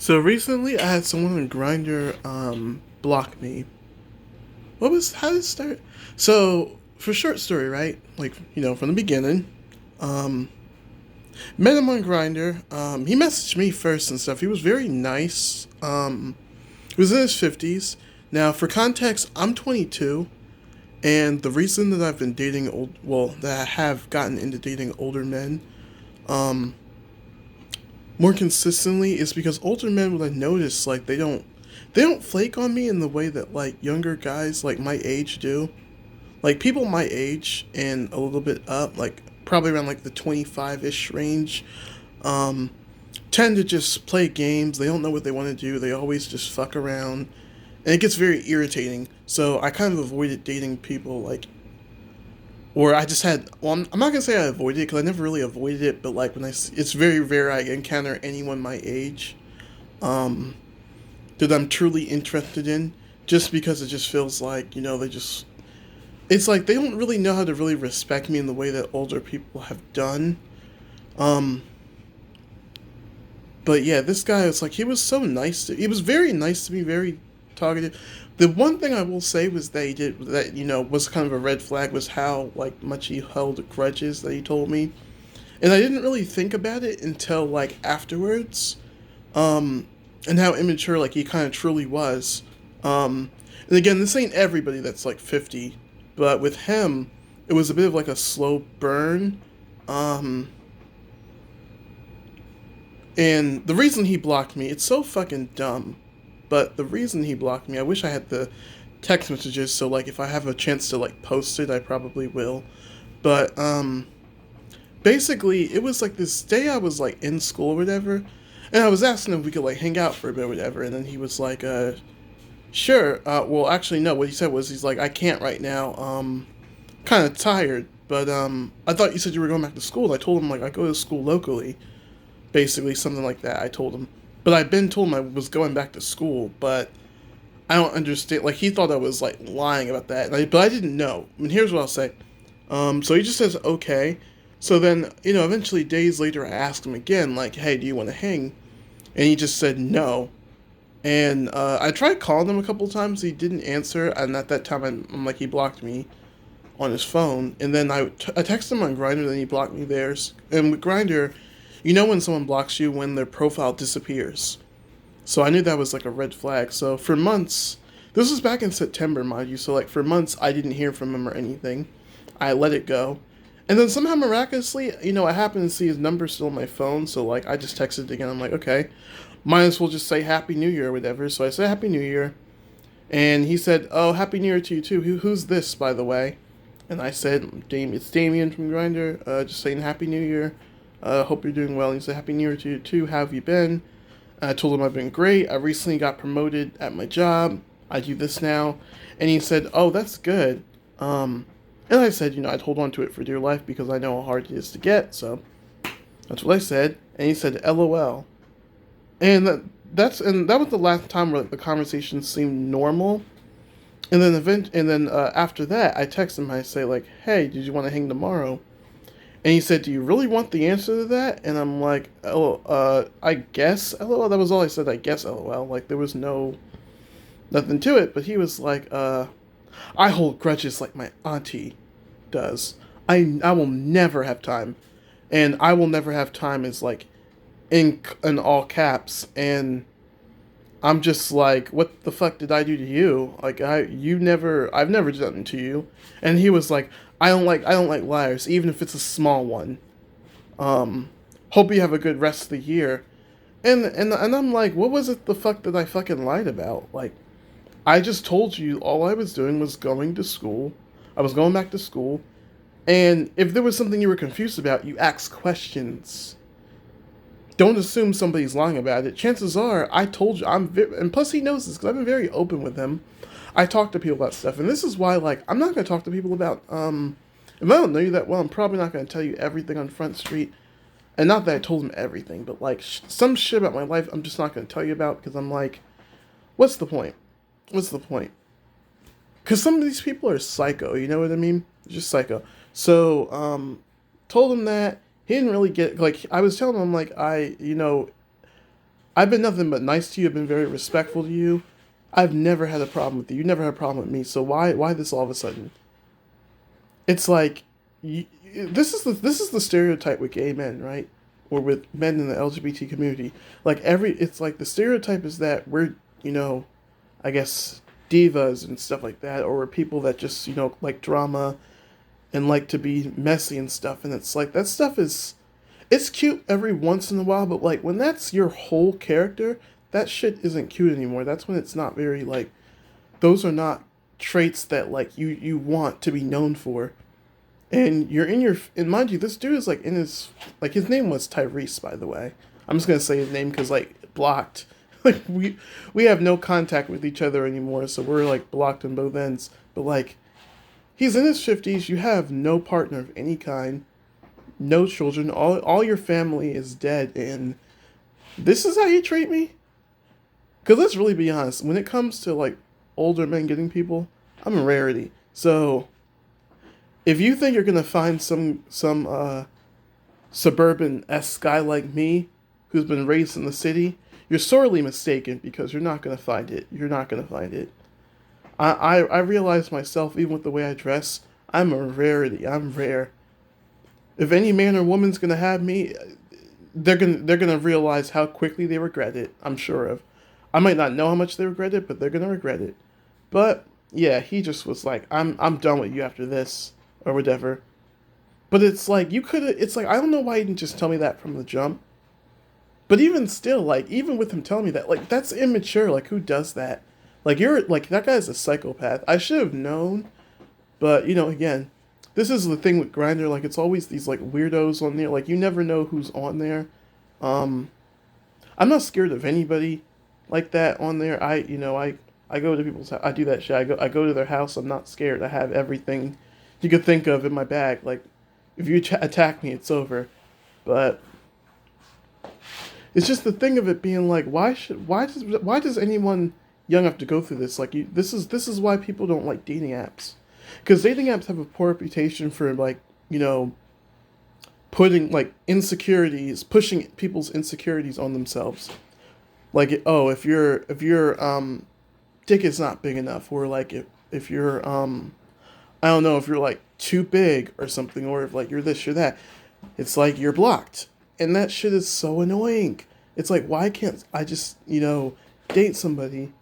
So recently, I had someone on Grindr block me. How did it start? So for short story, right? Like from the beginning, um, met him on Grindr. He messaged me first and stuff. He was very nice. He was in his 50s. Now, for context, I'm 22, and the reason that I've been dating that I have gotten into dating older men, um, more consistently is because older men, what I notice, like they don't flake on me in the way that like younger guys like my age do. Like people my age and a little bit up, like probably around like the 25-ish range, um, tend to just play games. They don't know what they want to do. They always just fuck around, and it gets very irritating. So I kind of avoided dating people like, or I just had. Well, I'm not gonna say I avoided it because I never really avoided it, but like it's very rare I encounter anyone my age, um, that I'm truly interested in, just because it just feels like they just. It's like they don't really know how to really respect me in the way that older people have done. Um, but yeah, this guy was like he was so nice. He was very nice to me, very talkative. The one thing I will say was that he did that was kind of a red flag was how like much he held grudges that he told me, and I didn't really think about it until like afterwards, um, and how immature like he kind of truly was. And again, this ain't everybody that's like 50, but with him, it was a bit of like a slow burn. Um, and the reason he blocked me, it's so fucking dumb. But the reason he blocked me, I wish I had the text messages. So like, if I have a chance to like post it, I probably will. But basically, it was like this day I was like in school or whatever, and I was asking if we could like hang out for a bit or whatever, and then he was like, sure. Well, actually, no. What he said was he's like, I can't right now. Kind of tired, but I thought you said you were going back to school. I told him like I go to school locally, basically something like that. I told him, but I've been told him I was going back to school, but I don't understand. Like he thought I was like lying about that, but I didn't know. And here's what I'll say. So he just says okay. So then eventually days later I asked him again, like, hey, do you want to hang? And he just said no. And I tried calling him a couple times. He didn't answer, and at that time I'm like he blocked me on his phone, and then I texted him on Grindr, then he blocked me there. And with Grindr, when someone blocks you when their profile disappears. So I knew that was like a red flag. So for months, this was back in September, mind you. So like for months, I didn't hear from him or anything. I let it go, and then somehow miraculously, I happened to see his number still on my phone. So like I just texted again. I'm like, okay, might as well just say Happy New Year or whatever. So I said Happy New Year, and he said, oh, Happy New Year to you too. Who's this, by the way? And I said, it's Damien from Grindr, just saying Happy New Year. Hope you're doing well. And he said, Happy New Year to you too. How have you been? I told him I've been great. I recently got promoted at my job. I do this now. And he said, oh, that's good. And I said, I'd hold on to it for dear life because I know how hard it is to get. So that's what I said. And he said, LOL. And that was the last time where like, the conversation seemed normal. And then after that, I text him. I say like, "Hey, did you want to hang tomorrow?" And he said, "Do you really want the answer to that?" And I'm like, "Oh, I guess." LOL. That was all I said. I guess. LOL. Like there was nothing to it. But he was like, "I hold grudges like my auntie does. I will never have time, and I will never have time is like in all caps and." I'm just like, what the fuck did I do to you? Like I've never done it to you. And he was like, I don't like liars, even if it's a small one. Hope you have a good rest of the year. And I'm like, what was it the fuck that I fucking lied about? Like, I just told you all I was doing was going to school. I was going back to school. And if there was something you were confused about, you ask questions. Don't assume somebody's lying about it. Chances are, I told you, and plus he knows this because I've been very open with him. I talk to people about stuff, and this is why, like, I'm not going to talk to people about, if I don't know you that well, I'm probably not going to tell you everything on Front Street. And not that I told him everything, but, like, some shit about my life I'm just not going to tell you about because I'm like, what's the point? What's the point? Because some of these people are psycho, you know what I mean? Just psycho. So, told him that. He didn't really get, like, I was telling him, like, I've been nothing but nice to you. I've been very respectful to you. I've never had a problem with you. You never had a problem with me. So why this all of a sudden? It's like this is the stereotype with gay men, right? Or with men in the LGBT community. Like it's like the stereotype is that we're, you know, I guess divas and stuff like that, or we're people that just, you know, like drama and like to be messy and stuff. And it's like that stuff is it's cute every once in a while, but like when that's your whole character, that shit isn't cute anymore. That's when it's not very like those are not traits that like you want to be known for. And you're in your and mind you, this dude is like in his like his name was Tyrese, by the way. I'm just gonna say his name because like blocked. Like we have no contact with each other anymore, so we're like blocked on both ends. But like he's in his 50s. You have no partner of any kind, no children. All your family is dead, and this is how you treat me. Because let's really be honest, when it comes to like older men getting people, I'm a rarity. So if you think you're gonna find some suburban esque guy like me, who's been raised in the city, you're sorely mistaken because you're not gonna find it. You're not gonna find it. I realize myself, even with the way I dress, I'm a rarity. I'm rare. If any man or woman's gonna have me, they're gonna realize how quickly they regret it. I'm sure of. I might not know how much they regret it, but they're gonna regret it. But yeah, he just was like, I'm done with you after this or whatever. But it's like you could have. It's like I don't know why you didn't just tell me that from the jump. But even still, like even with him telling me that, like that's immature. Like who does that? Like you're like that guy's a psychopath. I should have known, but you know, again, this is the thing with Grindr. Like it's always these like weirdos on there. Like you never know who's on there. Um, I'm not scared of anybody like that on there. I go to people's I do that shit. I go to their house. I'm not scared. I have everything you could think of in my bag. Like if you attack me, it's over. But it's just the thing of it being like, why does anyone young have to go through this? Like, this is why people don't like dating apps, because dating apps have a poor reputation for like, you know, putting like insecurities, pushing people's insecurities on themselves. Like, oh, if your dick is not big enough, or like if you're I don't know, if you're like too big or something, or if like you're this, you're that, it's like you're blocked. And that shit is so annoying. It's like, why can't I just, you know, date somebody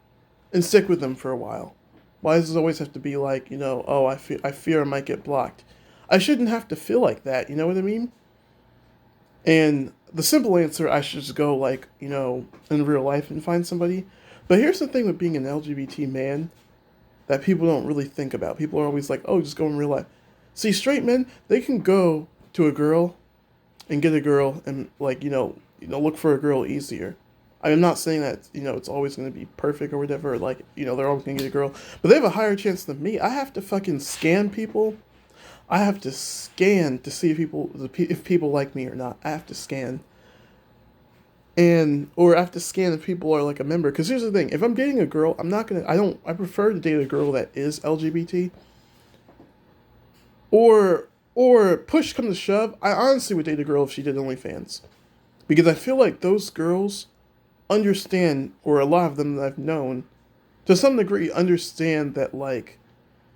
and stick with them for a while? Why does it always have to be like, you know, oh, I fear I might get blocked? I shouldn't have to feel like that, you know what I mean? And the simple answer, I should just go like, you know, in real life and find somebody. But here's the thing with being an LGBT man that people don't really think about. People are always like, oh, just go in real life. See, straight men, they can go to a girl and get a girl and like, you know, look for a girl easier. I'm not saying that, you know, it's always going to be perfect or whatever, like, you know, they're always going to get a girl, but they have a higher chance than me. I have to fucking scan people. I have to scan to see if people like me or not. I have to scan. Or I have to scan if people are like a member. Because here's the thing, if I'm dating a girl, I prefer to date a girl that is LGBT. Or push come to shove, I honestly would date a girl if she did OnlyFans. Because I feel like those girls understand, or a lot of them that I've known, to some degree understand that like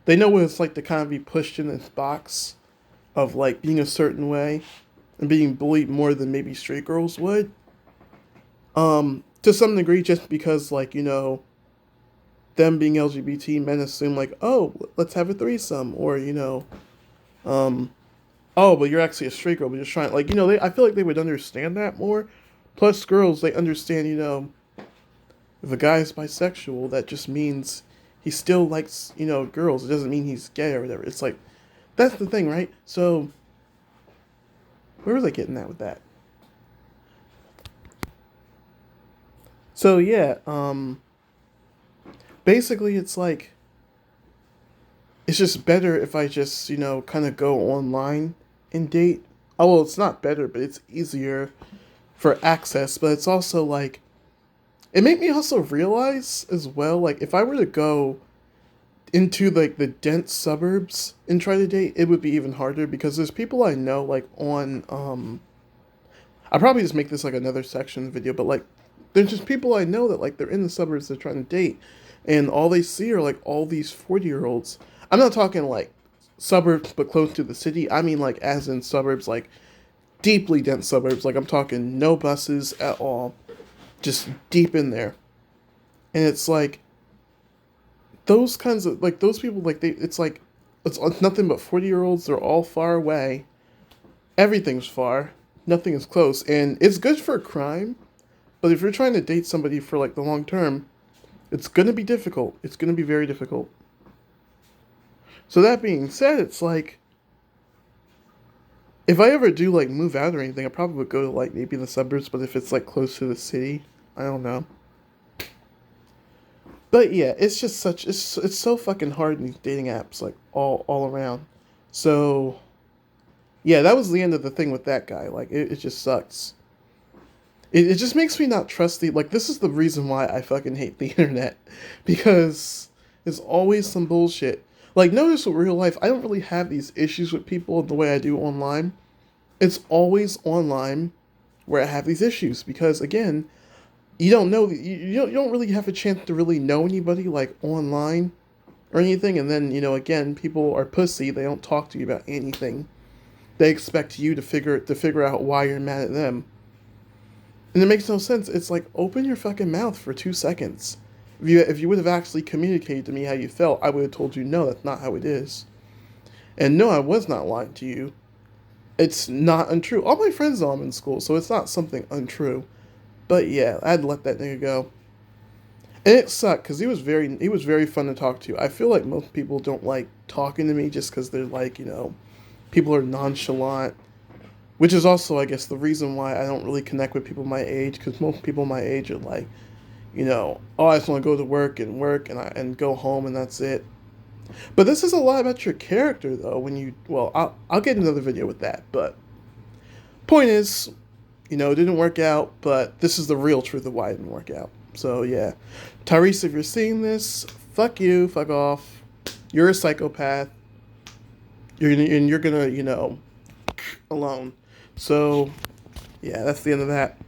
they know what it's like to kind of be pushed in this box of like being a certain way and being bullied more than maybe straight girls would. To some degree, just because like, you know, them being LGBT, men assume like, oh, let's have a threesome, or you know, oh, but you're actually a straight girl, but you're trying like, you know, I feel like they would understand that more. Plus, girls, they understand, you know, if a guy is bisexual, that just means he still likes, you know, girls. It doesn't mean he's gay or whatever. It's like, that's the thing, right? So, where was I getting at with that? So, yeah, basically, it's like, it's just better if I just, you know, kind of go online and date. Oh, well, it's not better, but it's easier for access, but it's also like, it made me also realize as well, like if I were to go into like the dense suburbs and try to date, it would be even harder because there's people I know like on I'll probably just make this like another section video, but like There's just people I know that like they're in the suburbs, they're trying to date, and all they see are like all these 40-year-olds. I'm not talking like suburbs but close to the city. I mean like as in suburbs, like deeply dense suburbs. Like I'm talking no buses at all, just deep in there. And it's like those kinds of like those people like they it's like it's nothing but 40-year-olds. They're all far away. Everything's far. Nothing is close, and it's good for crime. But if you're trying to date somebody for like the long term, it's gonna be difficult. It's gonna be very difficult. So that being said, it's like if I ever do like move out or anything, I probably would go to like maybe the suburbs. But if it's like close to the city, I don't know. But yeah, it's just such it's so fucking hard in these dating apps, like all around. So yeah, that was the end of the thing with that guy. Like it just sucks. It just makes me not trust the like. This is the reason why I fucking hate the internet, because there's always some bullshit. Like notice with real life, I don't really have these issues with people the way I do online. It's always online where I have these issues because again, you don't know you don't really have a chance to really know anybody like online or anything, and then again, people are pussy. They don't talk to you about anything. They expect you to figure out why you're mad at them. And it makes no sense. It's like, open your fucking mouth for 2 seconds. If you would have actually communicated to me how you felt, I would have told you, no, that's not how it is. And no, I was not lying to you. It's not untrue. All my friends know I'm in school, so it's not something untrue. But yeah, I had to let that nigga go. And it sucked, because he was very fun to talk to. I feel like most people don't like talking to me just because they're like, people are nonchalant. Which is also, I guess, the reason why I don't really connect with people my age, because most people my age are like, oh, I just want to go to work and go home and that's it. But this is a lot about your character, though. Well, I'll get another video with that. But point is, it didn't work out. But this is the real truth of why it didn't work out. So yeah, Tyrese, if you're seeing this, fuck you, fuck off. You're a psychopath. You're gonna alone. So, yeah, that's the end of that.